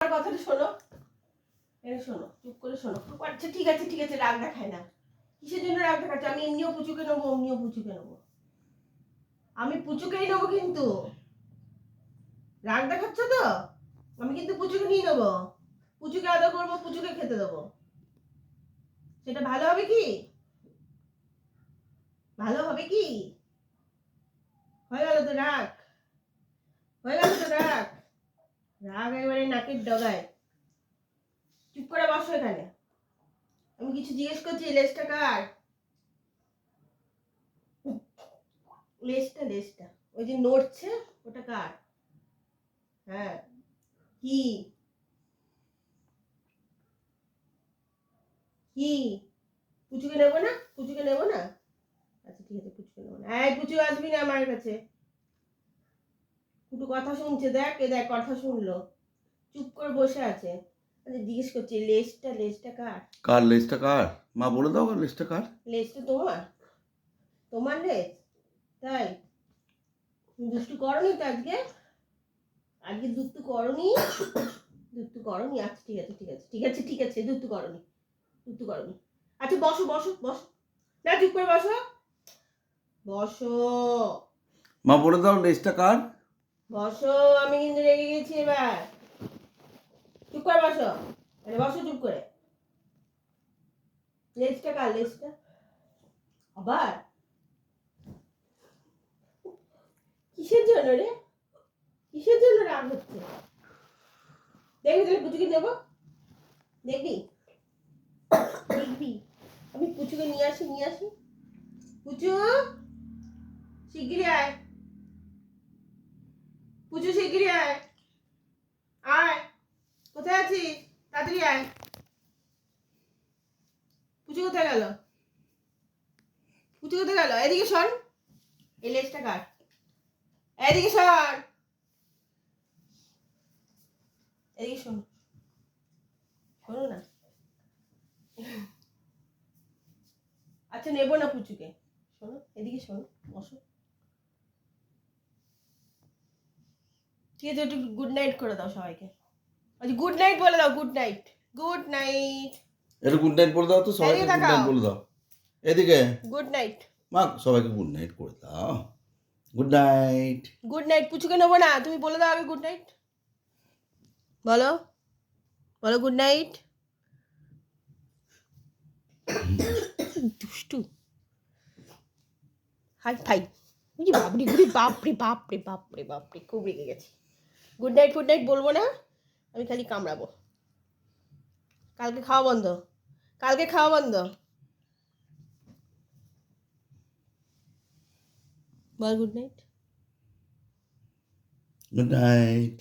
আমার কথাটা শোনো, শোনো, চুপ করে শোনো। আচ্ছা ঠিক আছে ঠিক আছে, রাগ দেখায় না। কিসের জন্য রাগ দেখাচ্ছ? আমি এমনিও পুচুকে নেবো, অমনিও পুচুকে নেবো। আমি পুচুকেই নেবো, কিন্তু রাগ দেখাচ্ছ তো। আমি কিন্তু পুচুকে নিয়ে নেবো, পুচুকে আদর করবো, পুচুকে খেতে দেবো। সেটা ভালো হবে কি? ভালো হবে কি? হয়ে গেল তো রাগ, হয়ে গেল তো রাগ। রাগ একেবারে নাকের ডগায়। চুপ করে বসো এখানে। আমি কিছু জিজ্ঞেস করছি, লেজটা কার? লেজটা লেজটা ওই যে নড়ছে, ওটা কার? হ্যাঁ, কি কি? পুচুকে নেবো না, পুচুকে নেবো না। আচ্ছা ঠিক আছে, পুচুকে নেবো না। এই পুচু আসবি না আমার কাছে। একটু কথা শুনছে, দেখ এ দেখ কথা শুনলো, চুপ করে বসে আছে। আচ্ছা জিজ্ঞেস করছি, লেজটা লেজটা কার? কার লেজটা কার? মা বলে দাও লেজটা কার? লেজটা তোমার? তোমার লেজ? তাই দুষ্টু করনি তো আজকে? আজকে দুষ্টু করনি? দুষ্টু করনি? আচ্ছা ঠিক আছে ঠিক আছে ঠিক আছে ঠিক আছে, দুষ্টু করনি, দুষ্টু করনি। আচ্ছা বসো বসো বসো, না চুপ করে বসো, বসো মা বলে দাও লেজটা কার? বসো। আমি কিন্তু রেগে গেছি এবার। চুপ করে বসো, বসো চুপ করে। লেজটা কার? লেজটা আবার কিসের জন্য রে? কিসের জন্য রাগ হচ্ছে? দেখবি তাহলে পুচুকে নেবো, দেখবি দেখবি। আমি পুচুকে নিয়ে আসি, নিয়ে আসি। পুচু শিগগিরি আয়, পুচু শিগগিরি আয়, আয়। কোথায় আছিস? তাড়াতাড়ি আয়। পুচু কোথায় গেল? পুচু কোথায় গেল? এদিকে সর। এই লেজটা কার? এদিকে সর, এদিকে শোন, শোনো না। আচ্ছা নেবো না পুচুকে, শোনো এদিকে শোনো, বসো। ঠিক আছে, একটু গুড নাইট করে দাও সবাইকে। আচ্ছা গুড নাইট বলে দাও, গুড নাইট, গুড নাইট। একটু গুড নাইট বলে দাও তো, সবাইকে এদিকে গুড নাইট তাকাও, বলে দাও। এদিকে গুড নাইট। মা সবাইকে গুড নাইট করে দাও। Good night. Good night. পুচুকে নেবো না, তুমি বলে দাও আগে গুড নাইট। বলো, বলো গুড নাইট। দুষ্টু হাই ফাই। বাপরে গুড়ি, বাপরে বাপরে বাপরে বাপরে, খুব রেগে গেছি। গুড নাইট ফুড নাইট বলবো না, আমি খালি কামড়াবো। কালকে খাওয়া বন্ধ, কালকে খাওয়া বন্ধ। বল গুড নাইট। Good night.